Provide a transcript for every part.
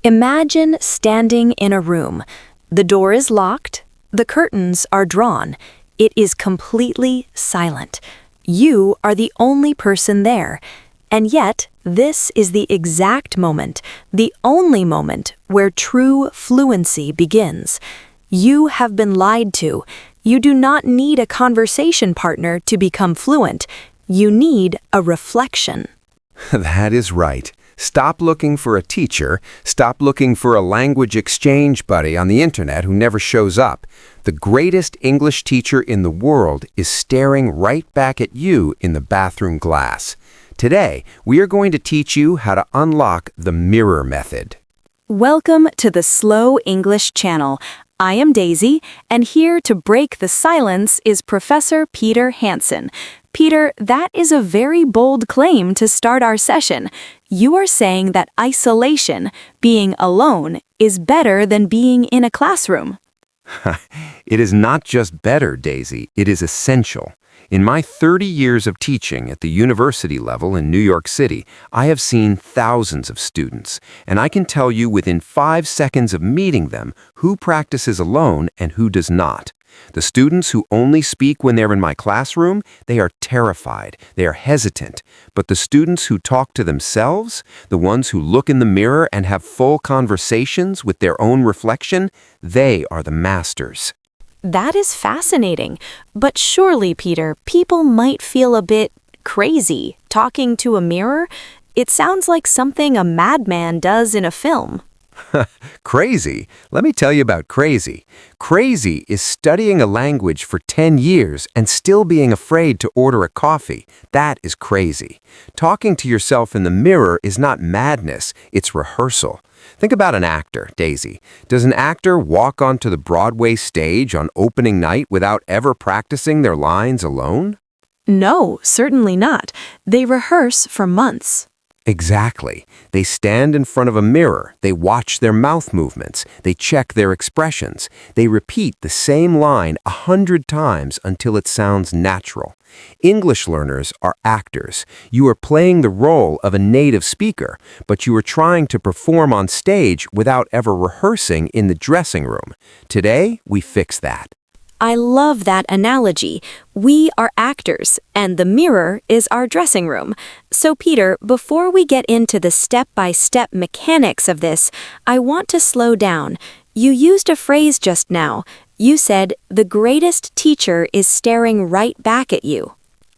Imagine standing in a room. The door is locked, the curtains are drawn. It is completely silent. You are the only person there. And yet, this is the exact moment, the only moment where true fluency begins. You have been lied to. You do not need a conversation partner to become fluent. You need a reflection. That is right. Stop looking for a teacher. Stop looking for a language exchange buddy on the internet who never shows up. The greatest English teacher in the world is staring right back at you in the bathroom glass. Today, we are going to teach you how to unlock the mirror method. Welcome to the Slow English channel. I am Daisy, and here to break the silence is Professor Peter Hanson. Peter, that is a very bold claim to start our session. You are saying that isolation, being alone, is better than being in a classroom. It is not just better, Daisy. It is essential. In my 30 years of teaching at the university level in New York City, I have seen thousands of students, and I can tell you within 5 seconds of meeting them who practices alone and who does not. The students who only speak when they're in my classroom, they are terrified, they are hesitant. But the students who talk to themselves, the ones who look in the mirror and have full conversations with their own reflection, they are the masters. That is fascinating. But surely, Peter, people might feel a bit crazy talking to a mirror. It sounds like something a madman does in a film. Crazy? Let me tell you about crazy. Crazy is studying a language for 10 years and still being afraid to order a coffee. That is crazy. Talking to yourself in the mirror is not madness, it's rehearsal. Think about an actor, Daisy. Does an actor walk onto the Broadway stage on opening night without ever practicing their lines alone? No, certainly not. They rehearse for months. Exactly. They stand in front of a mirror, they watch their mouth movements, they check their expressions, they repeat the same line 100 times until it sounds natural. English learners are actors. You are playing the role of a native speaker, but you are trying to perform on stage without ever rehearsing in the dressing room. Today, we fix that. I love that analogy. We are actors, and the mirror is our dressing room. So, Peter, before we get into the step-by-step mechanics of this, I want to slow down. You used a phrase just now. You said, the greatest teacher is staring right back at you.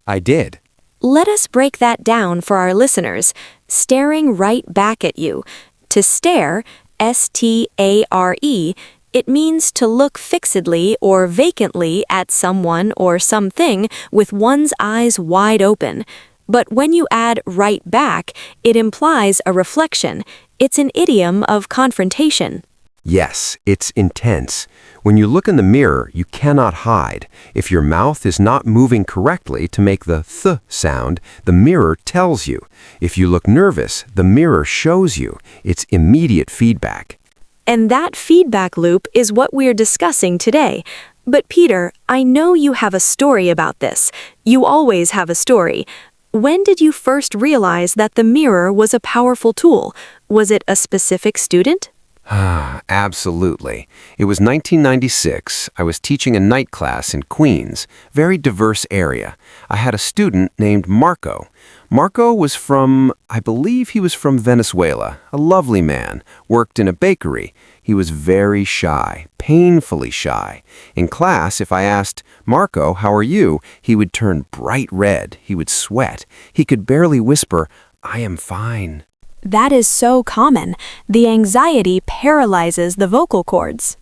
I did. Let us break that down for our listeners. Staring right back at you. To stare, S-T-A-R-E, it means to look fixedly or vacantly at someone or something with one's eyes wide open. But when you add right back, it implies a reflection. It's an idiom of confrontation. Yes, it's intense. When you look in the mirror, you cannot hide. If your mouth is not moving correctly to make the th sound, the mirror tells you. If you look nervous, the mirror shows you. It's immediate feedback. And that feedback loop is what we're discussing today. But Peter, I know you have a story about this. You always have a story. When did you first realize that the mirror was a powerful tool? Was it a specific student? Absolutely. It was 1996. I was teaching a night class in Queens, very diverse area. I had a student named Marco. Marco was I believe he was from Venezuela, a lovely man, worked in a bakery. He was very shy, painfully shy. In class, if I asked, Marco, how are you? He would turn bright red. He would sweat. He could barely whisper, I am fine. That is so common. The anxiety paralyzes the vocal cords.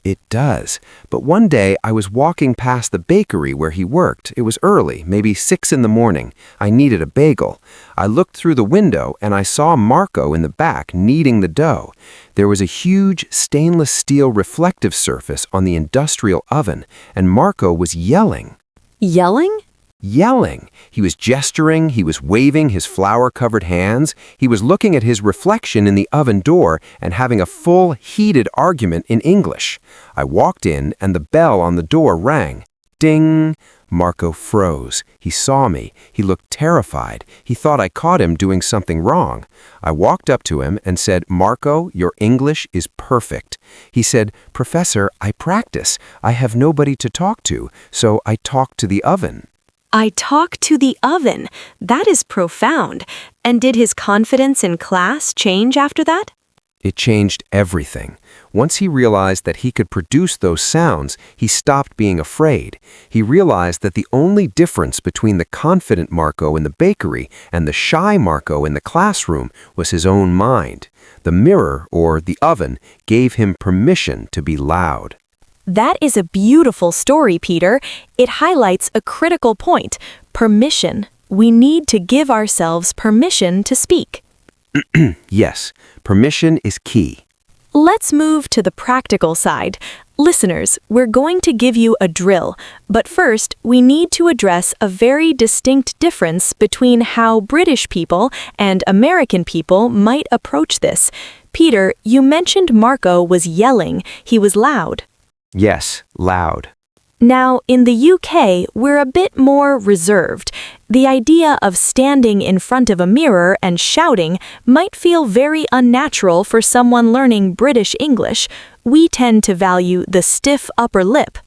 It does. But one day I was walking past the bakery where he worked. It was early, maybe 6 in the morning. I needed a bagel. I looked through the window and I saw Marco in the back kneading the dough. There was a huge stainless steel reflective surface on the industrial oven, and Marco was yelling. Yelling? Yelling. He was gesturing, he was waving his flour-covered hands, he was looking at his reflection in the oven door and having a full, heated argument in English. I walked in and the bell on the door rang. Ding! Marco froze. He saw me. He looked terrified. He thought I caught him doing something wrong. I walked up to him and said, "Marco, your English is perfect." He said, "Professor, I practice. I have nobody to talk to, so I talk to the oven." I talk to the oven. That is profound. And did his confidence in class change after that? It changed everything. Once he realized that he could produce those sounds, he stopped being afraid. He realized that the only difference between the confident Marco in the bakery and the shy Marco in the classroom was his own mind. The mirror, or the oven, gave him permission to be loud. That is a beautiful story, Peter. It highlights a critical point: permission. We need to give ourselves permission to speak. Yes, permission is key. Let's move to the practical side. Listeners, we're going to give you a drill, but first we need to address a very distinct difference between how British people and American people might approach this. Peter, you mentioned Marco was yelling. He was loud. Yes, loud. Now, in the UK, we're a bit more reserved. The idea of standing in front of a mirror and shouting might feel very unnatural for someone learning British English. We tend to value the stiff upper lip.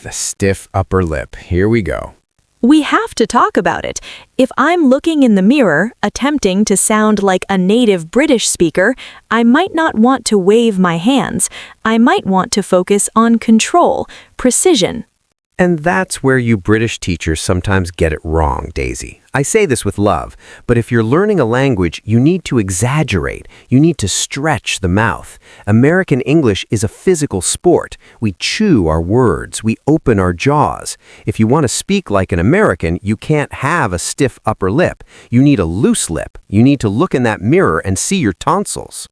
The stiff upper lip. Here we go. We have to talk about it. If I'm looking in the mirror, attempting to sound like a native British speaker, I might not want to wave my hands. I might want to focus on control, precision. And that's where you British teachers sometimes get it wrong, Daisy. I say this with love, but if you're learning a language, you need to exaggerate. You need to stretch the mouth. American English is a physical sport. We chew our words. We open our jaws. If you want to speak like an American, you can't have a stiff upper lip. You need a loose lip. You need to look in that mirror and see your tonsils.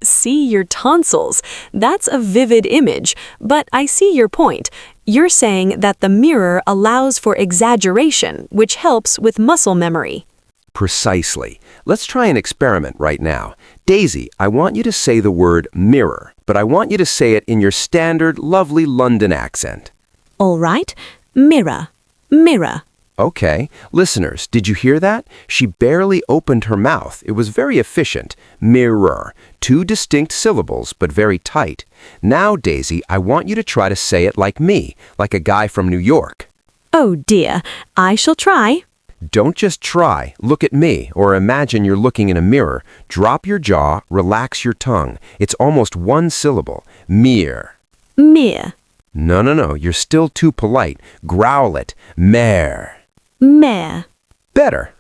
See your tonsils. That's a vivid image, but I see your point. You're saying that the mirror allows for exaggeration, which helps with muscle memory. Precisely. Let's try an experiment right now. Daisy, I want you to say the word mirror, but I want you to say it in your standard, lovely London accent. All right. Mirror. Mirror. Okay. Listeners, did you hear that? She barely opened her mouth. It was very efficient. Mirror. 2 distinct syllables, but very tight. Now, Daisy, I want you to try to say it like me, like a guy from New York. Oh dear. I shall try. Don't just try. Look at me, or imagine you're looking in a mirror. Drop your jaw, relax your tongue. It's almost 1 syllable. Mere. Mere. No, you're still too polite. Growl it. Mare. Mare. Better.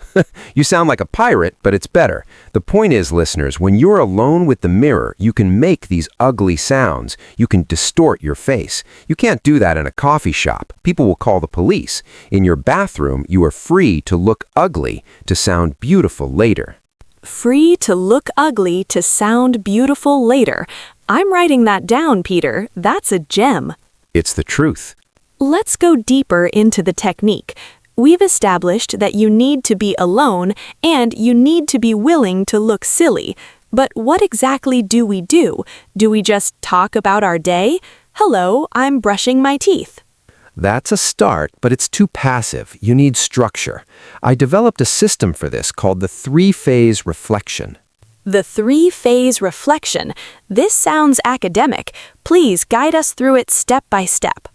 You sound like a pirate, but it's better. The point is, listeners, when you're alone with the mirror, you can make these ugly sounds. You can distort your face. You can't do that in a coffee shop. People will call the police. In your bathroom, you are free to look ugly to sound beautiful later. Free to look ugly to sound beautiful later. I'm writing that down, Peter. That's a gem. It's the truth. Let's go deeper into the technique. We've established that you need to be alone and you need to be willing to look silly. But what exactly do we do? Do we just talk about our day? Hello, I'm brushing my teeth. That's a start, but it's too passive. You need structure. I developed a system for this called the 3-phase reflection. The 3-phase reflection. This sounds academic. Please guide us through it step by step.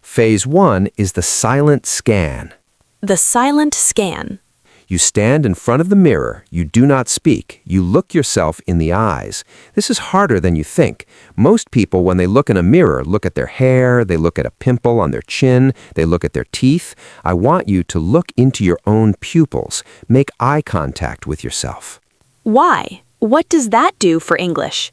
Phase 1 is the silent scan. The silent scan. You stand in front of the mirror. You do not speak. You look yourself in the eyes. This is harder than you think. Most people, when they look in a mirror, look at their hair, they look at a pimple on their chin, they look at their teeth. I want you to look into your own pupils. Make eye contact with yourself. Why? What does that do for English?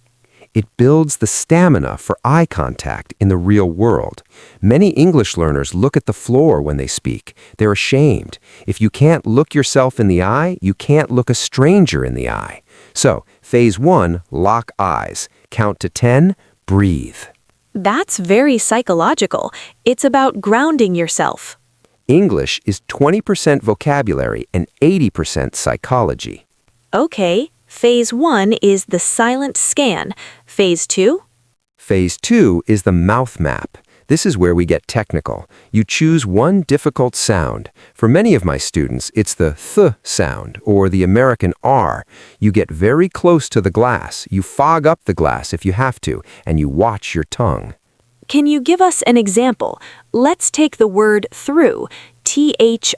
It builds the stamina for eye contact in the real world. Many English learners look at the floor when they speak. They're ashamed. If you can't look yourself in the eye, you can't look a stranger in the eye. So, phase 1, lock eyes. Count to 10, breathe. That's very psychological. It's about grounding yourself. English is 20% vocabulary and 80% psychology. Okay. Phase 1 is the silent scan. Phase 2? Phase 2 is the mouth map. This is where we get technical. You choose one difficult sound. For many of my students, it's the th sound or the American R. You get very close to the glass. You fog up the glass if you have to, and you watch your tongue. Can you give us an example? Let's take the word through, T-H-R-O-U-G-H.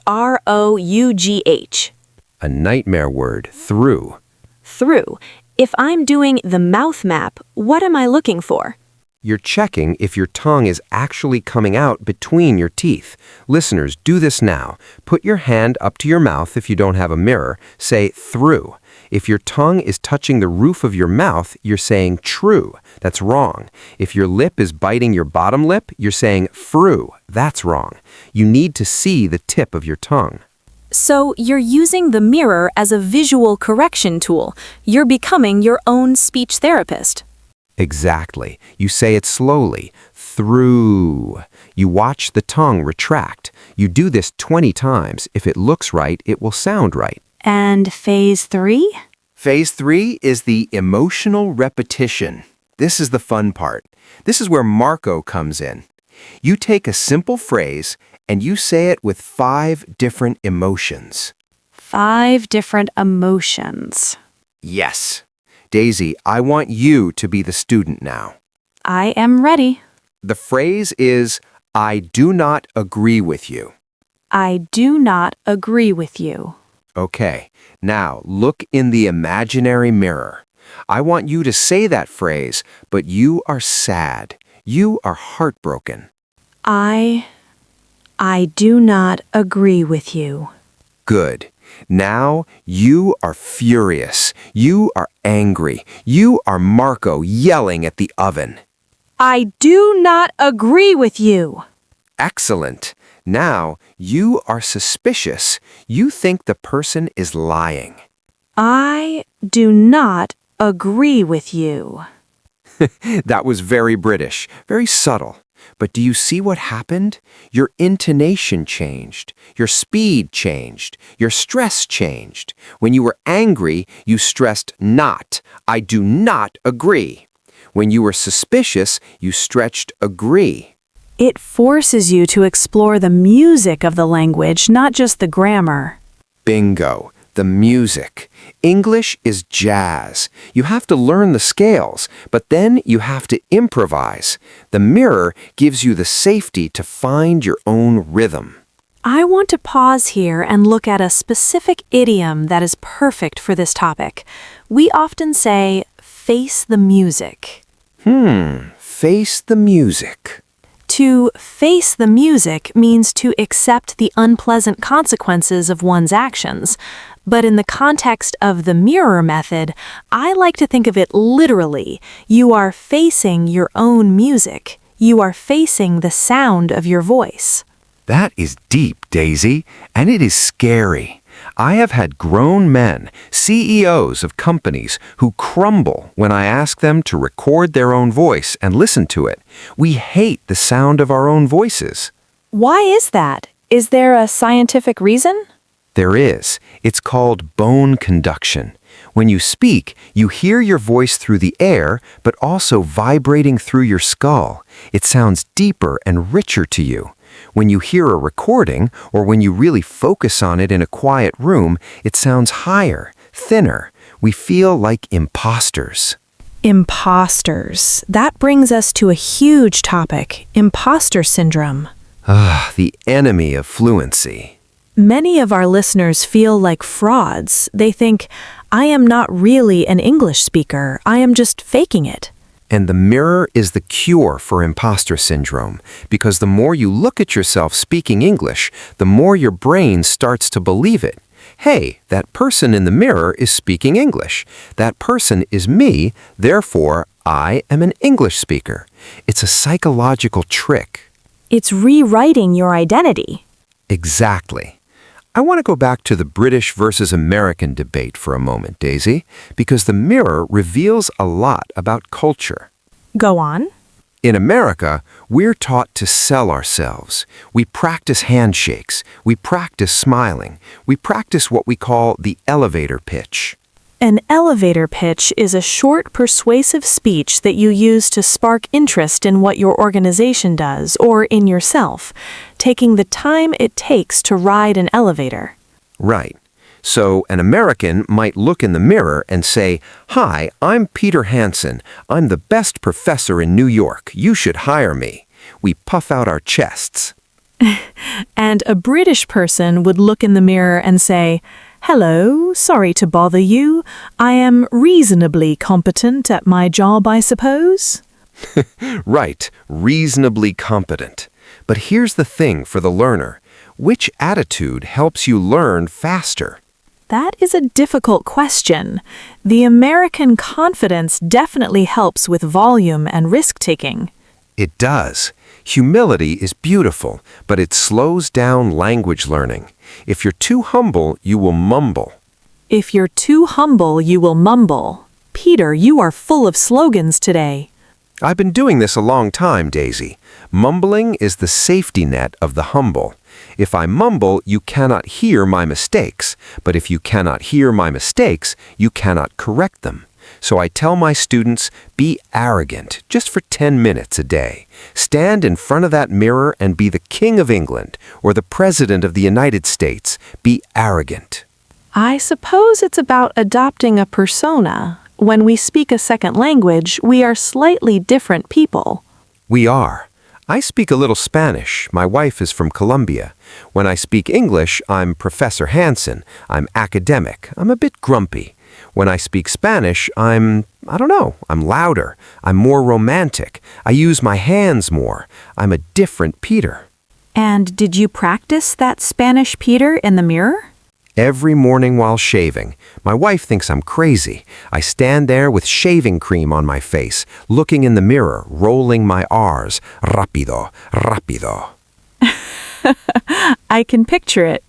A nightmare word, through. Through. If I'm doing the mouth map, what am I looking for? You're checking if your tongue is actually coming out between your teeth. Listeners, do this now. Put your hand up to your mouth if you don't have a mirror. Say through. If your tongue is touching the roof of your mouth, you're saying true. That's wrong. If your lip is biting your bottom lip, you're saying frou. That's wrong. You need to see the tip of your tongue. So you're using the mirror as a visual correction tool. You're becoming your own speech therapist. Exactly. You say it slowly. Through. You watch the tongue retract. You do this 20 times. If it looks right, it will sound right. And phase 3? Phase 3 is the emotional repetition. This is the fun part. This is where Marco comes in. You take a simple phrase and you say it with 5 different emotions. 5 different emotions. Yes. Daisy, I want you to be the student now. I am ready. The phrase is, I do not agree with you. I do not agree with you. Okay, now look in the imaginary mirror. I want you to say that phrase, but you are sad. You are heartbroken. I do not agree with you. Good. Now you are furious. You are angry. You are Marco yelling at the oven. I do not agree with you. Excellent. Now you are suspicious. You think the person is lying. I do not agree with you. That was very British, very subtle. But do you see what happened? Your intonation changed. Your speed changed. Your stress changed. When you were angry, you stressed not. I do not agree. When you were suspicious, you stretched agree. It forces you to explore the music of the language, not just the grammar. Bingo. The music. English is jazz. You have to learn the scales, but then you have to improvise. The mirror gives you the safety to find your own rhythm. I want to pause here and look at a specific idiom that is perfect for this topic. We often say, face the music. Face the music. To face the music means to accept the unpleasant consequences of one's actions. But in the context of the mirror method, I like to think of it literally. You are facing your own music. You are facing the sound of your voice. That is deep, Daisy, and it is scary. I have had grown men, CEOs of companies, who crumble when I ask them to record their own voice and listen to it. We hate the sound of our own voices. Why is that? Is there a scientific reason? There is. It's called bone conduction. When you speak, you hear your voice through the air, but also vibrating through your skull. It sounds deeper and richer to you. When you hear a recording, or when you really focus on it in a quiet room, it sounds higher, thinner. We feel like imposters. Imposters. That brings us to a huge topic, imposter syndrome. The enemy of fluency. Many of our listeners feel like frauds. They think, I am not really an English speaker. I am just faking it. And the mirror is the cure for imposter syndrome, because the more you look at yourself speaking English, the more your brain starts to believe it. Hey, that person in the mirror is speaking English. That person is me, therefore I am an English speaker. It's a psychological trick. It's rewriting your identity. Exactly. I want to go back to the British versus American debate for a moment, Daisy, because the mirror reveals a lot about culture. Go on. In America, we're taught to sell ourselves. We practice handshakes. We practice smiling. We practice what we call the elevator pitch. An elevator pitch is a short, persuasive speech that you use to spark interest in what your organization does or in yourself, taking the time it takes to ride an elevator. Right. So an American might look in the mirror and say, "Hi, I'm Peter Hanson. I'm the best professor in New York. You should hire me." We puff out our chests. And a British person would look in the mirror and say, "Hello, sorry to bother you. I am reasonably competent at my job, I suppose." Right, reasonably competent. But here's the thing for the learner. Which attitude helps you learn faster? That is a difficult question. The American confidence definitely helps with volume and risk-taking. It does. Humility is beautiful, but it slows down language learning. If you're too humble, you will mumble. If you're too humble, you will mumble. Peter, you are full of slogans today. I've been doing this a long time, Daisy. Mumbling is the safety net of the humble. If I mumble, you cannot hear my mistakes. But if you cannot hear my mistakes, you cannot correct them. So I tell my students, be arrogant, just for 10 minutes a day. Stand in front of that mirror and be the King of England or the President of the United States. Be arrogant. I suppose it's about adopting a persona. When we speak a second language, we are slightly different people. We are. I speak a little Spanish. My wife is from Colombia. When I speak English, I'm Professor Hanson. I'm academic. I'm a bit grumpy. When I speak Spanish, I'm louder. I'm more romantic. I use my hands more. I'm a different Peter. And did you practice that Spanish Peter in the mirror? Every morning while shaving. My wife thinks I'm crazy. I stand there with shaving cream on my face, looking in the mirror, rolling my R's. Rápido, rápido. I can picture it.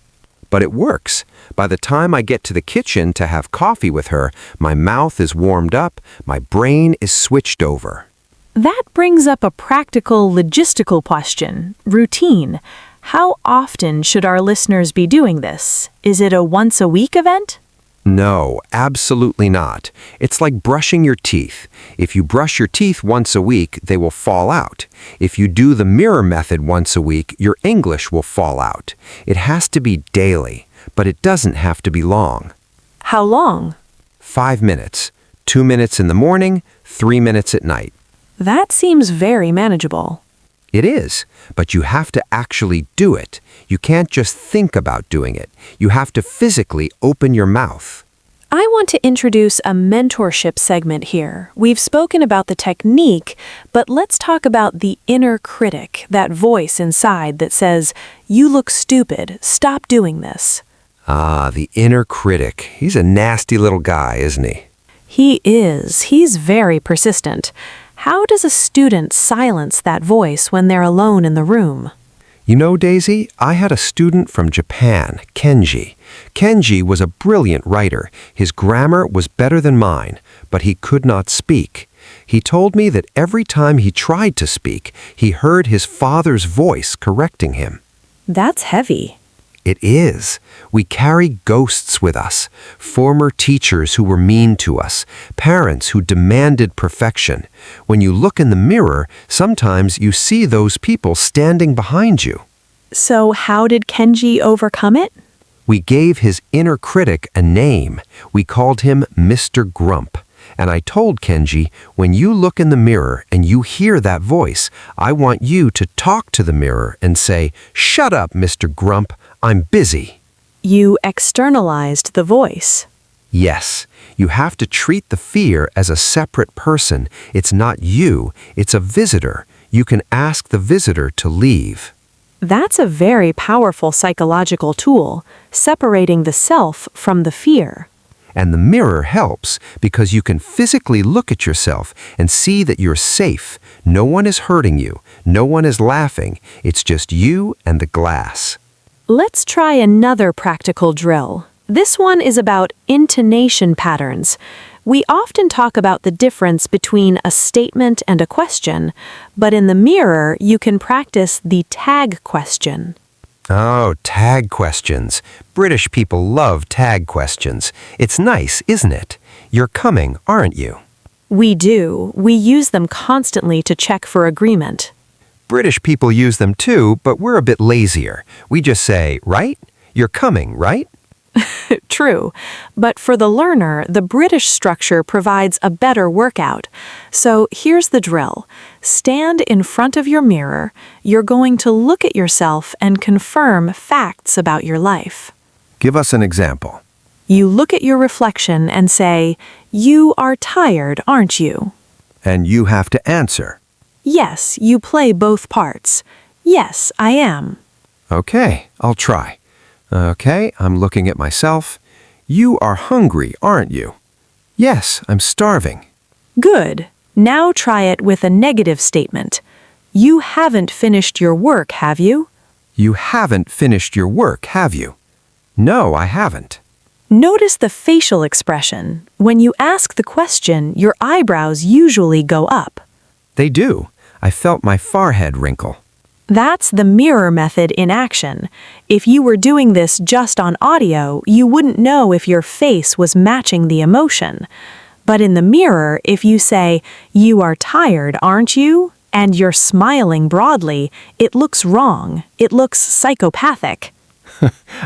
But it works. By the time I get to the kitchen to have coffee with her, my mouth is warmed up, my brain is switched over. That brings up a practical, logistical question. Routine. How often should our listeners be doing this? Is it a once-a-week event? No, absolutely not. It's like brushing your teeth. If you brush your teeth once a week, they will fall out. If you do the mirror method once a week, your English will fall out. It has to be daily, but it doesn't have to be long. How long? 5 minutes. 2 minutes in the morning, 3 minutes at night. That seems very manageable. It is, but you have to actually do it. You can't just think about doing it. You have to physically open your mouth. I want to introduce a mentorship segment here. We've spoken about the technique, but let's talk about the inner critic, that voice inside that says, "You look stupid, stop doing this." Ah, the inner critic. He's a nasty little guy, isn't he? He is. He's very persistent. How does a student silence that voice when they're alone in the room? You know, Daisy, I had a student from Japan, Kenji. Kenji was a brilliant writer. His grammar was better than mine, but he could not speak. He told me that every time he tried to speak, he heard his father's voice correcting him. That's heavy. It is. We carry ghosts with us, former teachers who were mean to us, parents who demanded perfection. When you look in the mirror, sometimes you see those people standing behind you. So how did Kenji overcome it? We gave his inner critic a name. We called him Mr. Grump. And I told Kenji, when you look in the mirror and you hear that voice, I want you to talk to the mirror and say, "Shut up, Mr. Grump. I'm busy." You externalized the voice. Yes, you have to treat the fear as a separate person. It's not you, it's a visitor. You can ask the visitor to leave. That's a very powerful psychological tool, separating the self from the fear. And the mirror helps because you can physically look at yourself and see that you're safe. No one is hurting you. No one is laughing. It's just you and the glass. Let's try another practical drill. This one is about intonation patterns. We often talk about the difference between a statement and a question, but in the mirror, you can practice the tag question. Oh, tag questions. British people love tag questions. It's nice, isn't it? you're coming, aren't you? We do. We use them constantly to check for agreement. British people use them too, but we're a bit lazier. We just say, right? You're coming, right? True. But for the learner, the British structure provides a better workout. So here's the drill. Stand in front of your mirror. You're going to look at yourself and confirm facts about your life. Give us an example. You look at your reflection and say, "You are tired, aren't you?" And you have to answer. Yes, you play both parts. Yes, I am. Okay, I'll try. Okay, I'm looking at myself. You are hungry, aren't you? Yes, I'm starving. Good. Now try it with a negative statement. You haven't finished your work, have you? You haven't finished your work, have you? No, I haven't. Notice the facial expression. When you ask the question, your eyebrows usually go up. They do. I felt my forehead wrinkle. That's the mirror method in action. If you were doing this just on audio, you wouldn't know if your face was matching the emotion. But in the mirror, if you say, "You are tired, aren't you?" and you're smiling broadly, it looks wrong. It looks psychopathic.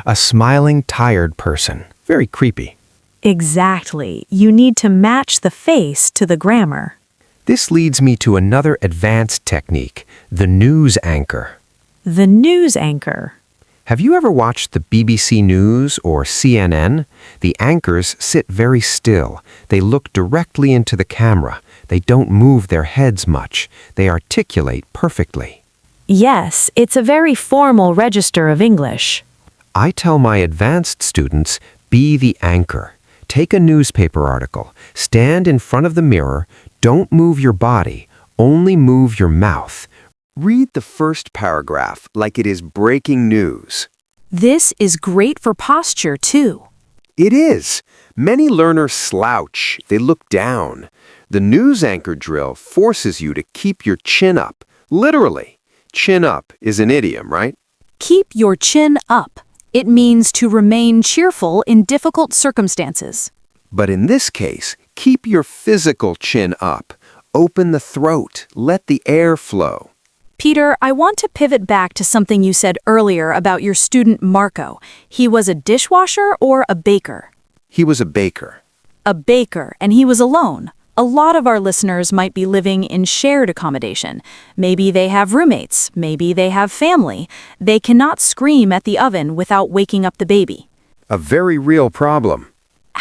A smiling, tired person. Very creepy. Exactly. You need to match the face to the grammar. This leads me to another advanced technique, the news anchor. The news anchor. Have you ever watched the BBC News or CNN? The anchors sit very still. They look directly into the camera. They don't move their heads much. They articulate perfectly. Yes, it's a very formal register of English. I tell my advanced students, be the anchor. Take a newspaper article, stand in front of the mirror, don't move your body, only move your mouth. Read the first paragraph like it is breaking news. This is great for posture, too. It is. Many learners slouch. They look down. The news anchor drill forces you to keep your chin up. Literally. Chin up is an idiom, right? Keep your chin up. It means to remain cheerful in difficult circumstances. But in this case, keep your physical chin up. Open the throat. Let the air flow. Peter, I want to pivot back to something you said earlier about your student Marco. He was a dishwasher or a baker? He was a baker. A baker, and he was alone. A lot of our listeners might be living in shared accommodation. Maybe they have roommates. Maybe they have family. They cannot scream at the oven without waking up the baby. A very real problem.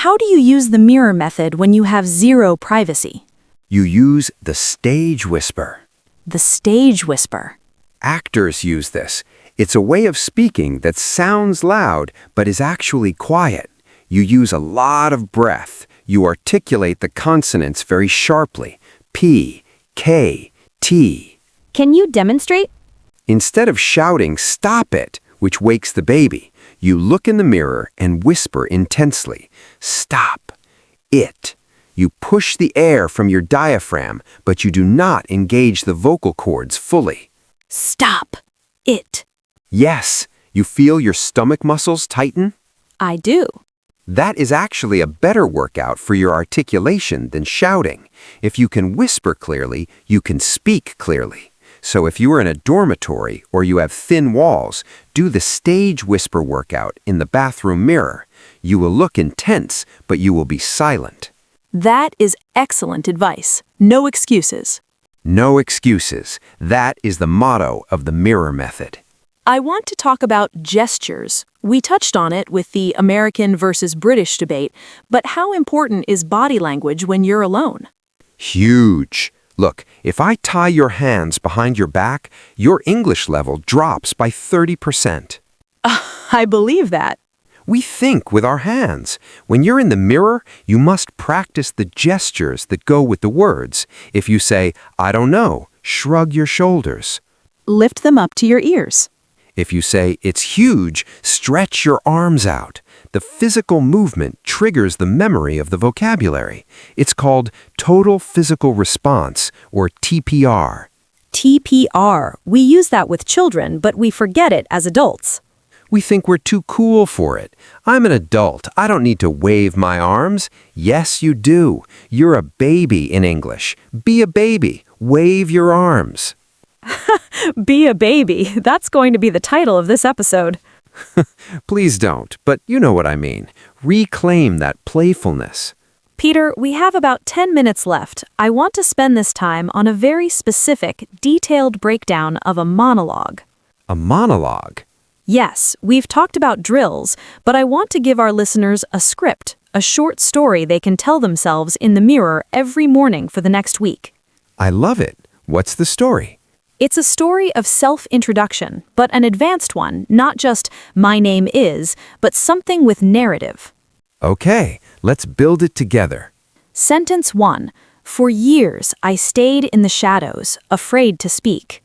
How do you use the mirror method when you have zero privacy? You use the stage whisper. The stage whisper. Actors use this. It's a way of speaking that sounds loud but is actually quiet. You use a lot of breath. You articulate the consonants very sharply. P, K, T. Can you demonstrate? Instead of shouting, "Stop it," which wakes the baby, you look in the mirror and whisper intensely, "Stop it." You push the air from your diaphragm, but you do not engage the vocal cords fully. Stop it. Yes, you feel your stomach muscles tighten? I do. That is actually a better workout for your articulation than shouting. If you can whisper clearly, you can speak clearly. So if you are in a dormitory or you have thin walls, do the stage whisper workout in the bathroom mirror. You will look intense, but you will be silent. That is excellent advice. No excuses. No excuses. That is the motto of the mirror method. I want to talk about gestures. We touched on it with the American versus British debate, but how important is body language when you're alone? Huge. Look, if I tie your hands behind your back, your English level drops by 30%. I believe that. We think with our hands. When you're in the mirror, you must practice the gestures that go with the words. If you say, "I don't know," shrug your shoulders. Lift them up to your ears. If you say, "It's huge," stretch your arms out. The physical movement triggers the memory of the vocabulary. It's called total physical response, or TPR. TPR. We use that with children, but we forget it as adults. We think we're too cool for it. I'm an adult. I don't need to wave my arms. Yes, you do. You're a baby in English. Be a baby. Wave your arms. Be a baby. That's going to be the title of this episode. Please don't, but you know what I mean. Reclaim that playfulness. Peter, we have about 10 minutes left. I want to spend this time on a very specific, detailed breakdown of a monologue. A monologue. Yes, we've talked about drills, but I want to give our listeners a script, a short story they can tell themselves in the mirror every morning for the next week. I love it. What's the story? It's a story of self-introduction, but an advanced one, not just "my name is," but something with narrative. Okay, let's build it together. Sentence 1. For years, I stayed in the shadows, afraid to speak.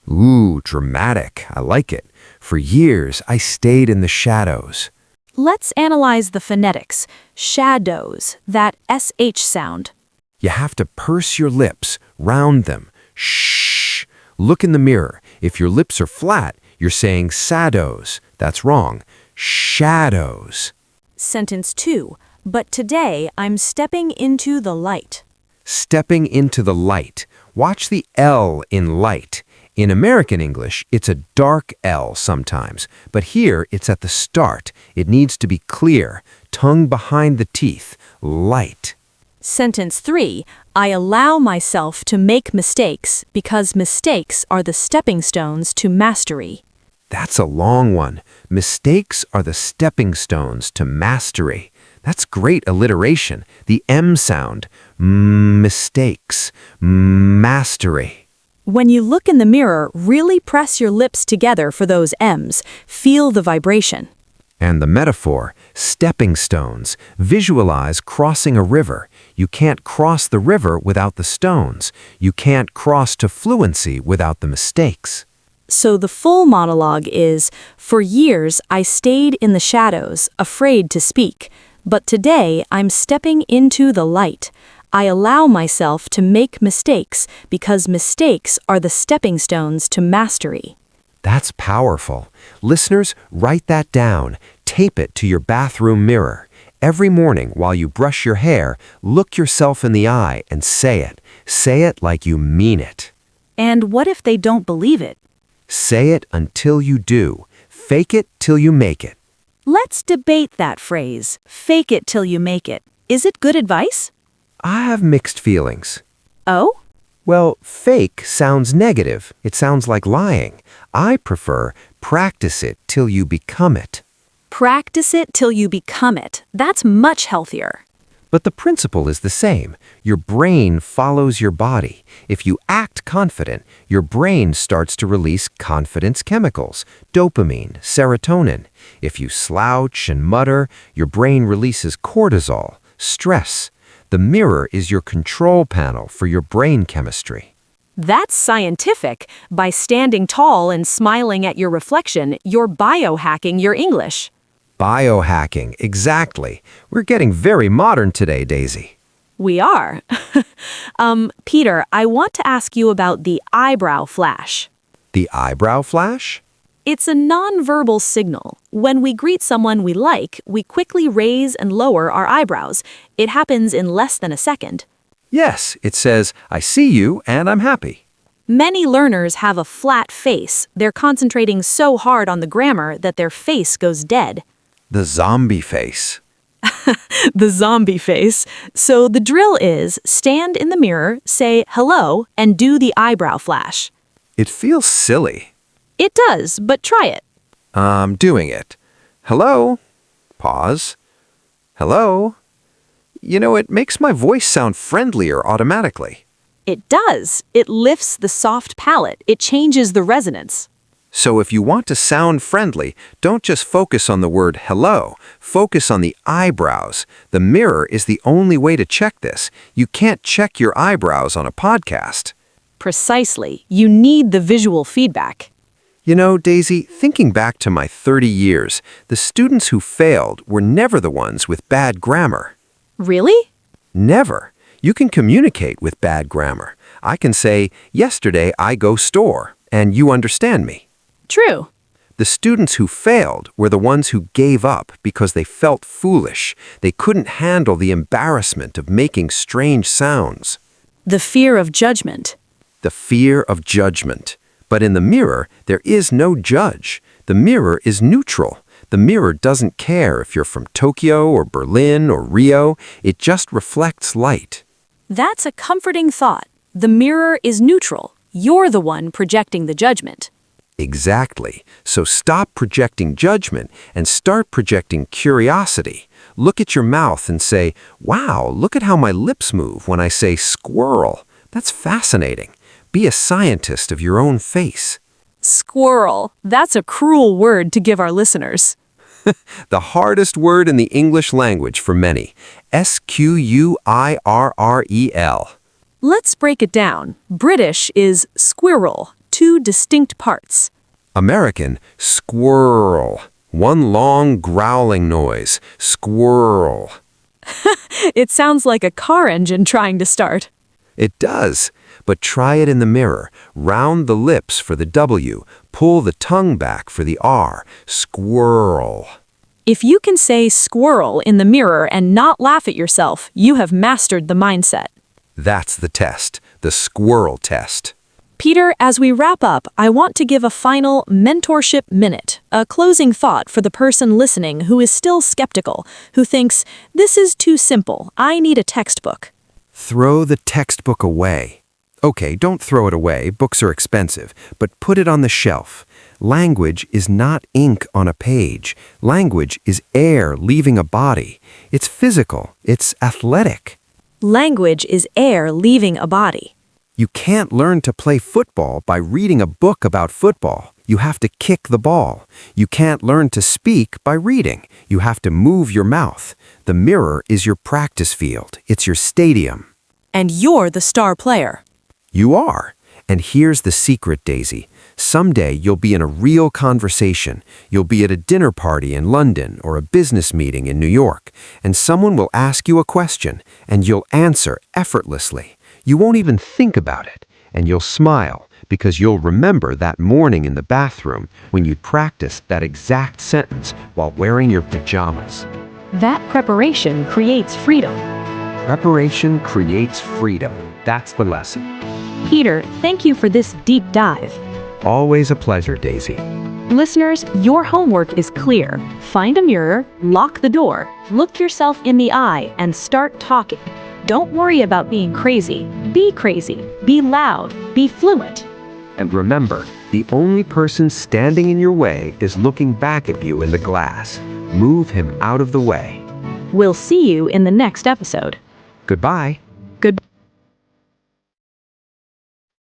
Ooh, dramatic. I like it. For years, I stayed in the shadows. Let's analyze the phonetics. Shadows, that SH sound. You have to purse your lips, round them. Shh. Look in the mirror. If your lips are flat, you're saying shadows. That's wrong. Shadows. Sentence 2. But today, I'm stepping into the light. Stepping into the light. Watch the L in light. In American English, it's a dark L sometimes, but here it's at the start. It needs to be clear, tongue behind the teeth, light. Sentence 3. I allow myself to make mistakes because mistakes are the stepping stones to mastery. That's a long one. Mistakes are the stepping stones to mastery. That's great alliteration. The M sound. Mistakes. Mastery. When you look in the mirror, really press your lips together for those M's. Feel the vibration. And the metaphor, stepping stones. Visualize crossing a river. You can't cross the river without the stones. You can't cross to fluency without the mistakes. So the full monologue is, for years I stayed in the shadows, afraid to speak. But today I'm stepping into the light. I allow myself to make mistakes because mistakes are the stepping stones to mastery. That's powerful. Listeners, write that down. Tape it to your bathroom mirror. Every morning while you brush your hair, look yourself in the eye and say it. Say it like you mean it. And what if they don't believe it? Say it until you do. Fake it till you make it. Let's debate that phrase, fake it till you make it. Is it good advice? I have mixed feelings. Oh? Well, fake sounds negative. It sounds like lying. I prefer practice it till you become it. Practice it till you become it. That's much healthier. But the principle is the same. Your brain follows your body. If you act confident, your brain starts to release confidence chemicals, dopamine, serotonin. If you slouch and mutter, your brain releases cortisol, stress. The mirror is your control panel for your brain chemistry. That's scientific. By standing tall and smiling at your reflection, you're biohacking your English. Biohacking, exactly. We're getting very modern today, Daisy. We are. Peter, I want to ask you about the eyebrow flash. The eyebrow flash? It's a nonverbal signal. When we greet someone we like, we quickly raise and lower our eyebrows. It happens in less than a second. Yes, it says, I see you and I'm happy. Many learners have a flat face. They're concentrating so hard on the grammar that their face goes dead. The zombie face. The zombie face. So the drill is stand in the mirror, say hello, and do the eyebrow flash. It feels silly. It does, but try it. I'm doing it. Hello. Pause. Hello. You know, it makes my voice sound friendlier automatically. It does. It lifts the soft palate. It changes the resonance. So if you want to sound friendly, don't just focus on the word hello. Focus on the eyebrows. The mirror is the only way to check this. You can't check your eyebrows on a podcast. Precisely. You need the visual feedback. You know, Daisy, thinking back to my 30 years, the students who failed were never the ones with bad grammar. Really? Never. You can communicate with bad grammar. I can say, yesterday I go store, and you understand me. True. The The students who failed were the ones who gave up because they felt foolish. They couldn't handle the embarrassment of making strange sounds. The fear of judgment. The fear of judgment. But in the mirror, there is no judge. The mirror is neutral. The mirror doesn't care if you're from Tokyo or Berlin or Rio. It just reflects light. That's a comforting thought. The mirror is neutral. You're the one projecting the judgment. Exactly. So stop projecting judgment and start projecting curiosity. Look at your mouth and say, wow, look at how my lips move when I say squirrel. That's fascinating. Be a scientist of your own face. Squirrel. That's a cruel word to give our listeners. The hardest word in the English language for many. S-Q-U-I-R-R-E-L. Let's break it down. British is squirrel, two distinct parts. American, squirrel. One long growling noise. Squirrel. It sounds like a car engine trying to start. It does. But try it in the mirror. Round the lips for the W. Pull the tongue back for the R. Squirrel. If you can say squirrel in the mirror and not laugh at yourself, you have mastered the mindset. That's the test. The squirrel test. Peter, as we wrap up, I want to give a final mentorship minute, a closing thought for the person listening who is still skeptical, who thinks, this is too simple, I need a textbook. Throw the textbook away. Okay, don't throw it away, books are expensive, but put it on the shelf. Language is not ink on a page. Language is air leaving a body. It's physical, it's athletic. Language is air leaving a body. You can't learn to play football by reading a book about football. You have to kick the ball. You can't learn to speak by reading. You have to move your mouth. The mirror is your practice field. It's your stadium. And you're the star player. You are. And here's the secret, Daisy. Someday you'll be in a real conversation. You'll be at a dinner party in London or a business meeting in New York, and someone will ask you a question, and you'll answer effortlessly. You won't even think about it, and you'll smile because you'll remember that morning in the bathroom when you practiced that exact sentence while wearing your pajamas. That preparation creates freedom. Preparation creates freedom. That's the lesson. Peter, thank you for this deep dive. Always a pleasure, Daisy. Listeners, your homework is clear. Find a mirror, lock the door, look yourself in the eye, and start talking. Don't worry about being crazy. Be loud, be fluent. And remember, the only person standing in your way is looking back at you in the glass. Move him out of the way. We'll see you in the next episode. Goodbye.